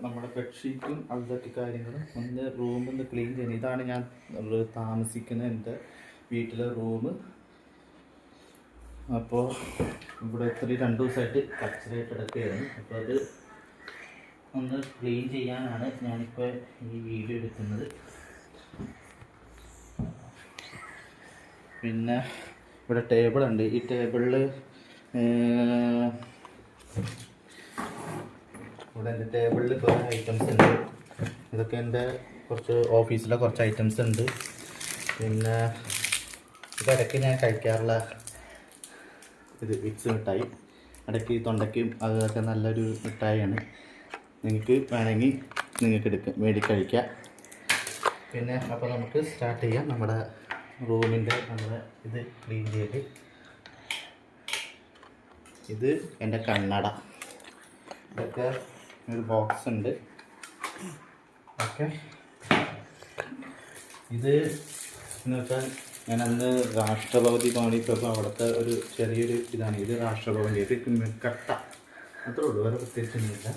നമ്മുടെ ബെഡ്ഷീറ്റും അതൊക്കെ കാര്യങ്ങളും ഒന്ന് റൂമൊന്ന് ക്ലീൻ ചെയ്യുന്നത്. ഇതാണ് ഞാൻ താമസിക്കുന്ന എൻ്റെ വീട്ടിലെ റൂം. അപ്പോൾ ഇവിടെ ഒത്തിരി 2 ദിവസമായിട്ട് കച്ചറായിട്ട് കിടക്കുകയായിരുന്നു. അപ്പോൾ അത് ഒന്ന് ക്ലീൻ ചെയ്യാനാണ് ഞാനിപ്പോൾ ഈ വീഡിയോ എടുക്കുന്നത്. പിന്നെ ഇവിടെ ടേബിളുണ്ട്. ഈ ടേബിളിൽ ഇവിടെ എൻ്റെ ടേബിളിൽ കുറേ ഐറ്റംസ് ഉണ്ട്. ഇതൊക്കെ എൻ്റെ കുറച്ച് ഓഫീസിലെ കുറച്ച് ഐറ്റംസ് ഉണ്ട്. പിന്നെ ഇടയ്ക്ക് ഞാൻ കഴിക്കാറുള്ള ഇത് വിക്സ് മിഠായി, ഇടയ്ക്ക് തൊണ്ടയ്ക്കും അതൊക്കെ നല്ലൊരു മിഠായിയാണ്. നിങ്ങൾക്ക് വേണമെങ്കിൽ നിങ്ങൾക്ക് മേടിക്കഴിക്കാം. പിന്നെ അപ്പോൾ നമുക്ക് സ്റ്റാർട്ട് ചെയ്യാം നമ്മുടെ റൂമിൻ്റെ ഇത് ക്ലീൻ ചെയ്ത്. ഇത് എൻ്റെ കണ്ണട, ഇതൊക്കെ ഒരു ബോക്സ് ഉണ്ട്. ഓക്കെ, ഇത് എന്ന് വെച്ചാൽ ഞാൻ അന്ന് രാഷ്ട്രപതി ഭവനിൽ അവിടുത്തെ ഒരു ചെറിയൊരു ഇതാണ്. ഇത് രാഷ്ട്രഭവൻ, ഇത് കട്ട, അത്രേ ഉള്ളൂ, വേറെ പ്രത്യേകിച്ചൊന്നുമില്ല.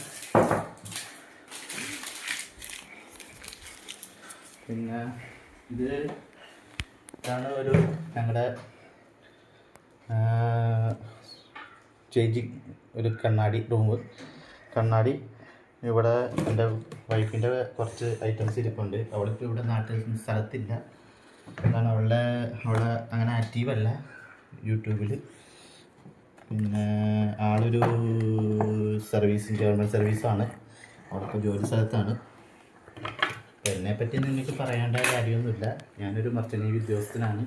പിന്നെ ഇതാണ് ഒരു ഞങ്ങളുടെ ചേഞ്ചിങ് ഒരു കണ്ണാടി റൂം. കണ്ണാടി ഇവിടെ എൻ്റെ വൈഫിൻ്റെ കുറച്ച് ഐറ്റംസ് ഇരിപ്പുണ്ട്. അവളിപ്പോൾ ഇവിടെ നാട്ടിൽ സ്ഥലത്തില്ല, കാരണം അവളെ അങ്ങനെ ആക്റ്റീവല്ല യൂട്യൂബിൽ. പിന്നെ ആളൊരു ഗവൺമെൻറ് സർവീസാണ്, അവൾക്ക് ജോലി സ്ഥലത്താണ്. എന്നെപ്പറ്റി നിങ്ങൾക്ക് പറയേണ്ട കാര്യമൊന്നുമില്ല. ഞാനൊരു മർച്ചൻ്റ് നേവി ഉദ്യോഗസ്ഥനാണ്.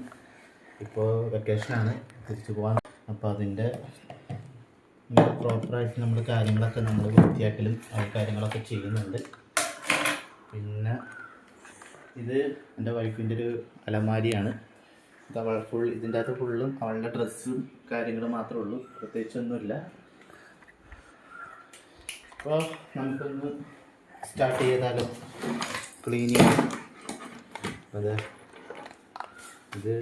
ഇപ്പോൾ വെക്കേഷനാണ്, തിരിച്ചു പോകാൻ. അപ്പോൾ അതിൻ്റെ പ്രോപ്പറായിട്ട് നമ്മൾ കാര്യങ്ങളൊക്കെ നമ്മൾ വൃത്തിയാക്കലും കാര്യങ്ങളൊക്കെ ചെയ്യുന്നുണ്ട്. പിന്നെ ഇത് എൻ്റെ വൈഫിൻ്റെ ഒരു അലമാരിയാണ്. ഇത് അവൾ ഇതിൻ്റെ അകത്ത് ഫുള്ളും അവളുടെ ഡ്രസ്സും കാര്യങ്ങളും മാത്രമേ ഉള്ളൂ, പ്രത്യേകിച്ചൊന്നുമില്ല. അപ്പോൾ നമുക്കൊന്ന് സ്റ്റാർട്ട് ചെയ്താലോ ക്ലീനിങ്. അതെ, ഇത്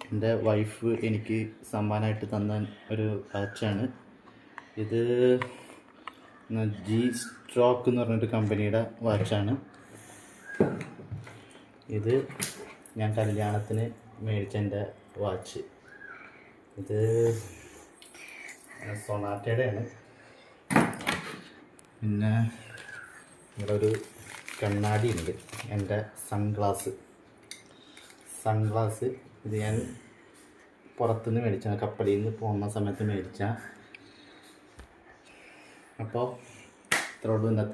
എൻ്റെ വൈഫ് എനിക്ക് സമ്മാനമായിട്ട് തന്ന ഒരു വാച്ചാണ്. ഇത് G-STROK എന്ന് പറഞ്ഞിട്ട് കമ്പനിയുടെ വാച്ചാണ്. ഇത് ഞാൻ കല്യാണത്തിന് മേടിച്ച എൻ്റെ വാച്ച്. ഇത് സൊണാറ്റയുടെയാണ്. പിന്നെ ഇവിടെ ഒരു കണ്ണാടി ഉണ്ട്, എൻ്റെ സൺഗ്ലാസ്. ഇത് ഞാൻ പുറത്തുനിന്ന് മേടിച്ചാണ്, കപ്പലിൽ നിന്ന് പോകുന്ന സമയത്ത് മേടിച്ച. അപ്പോൾ ഇത്രയുള്ളൂ ഇന്നത്തെ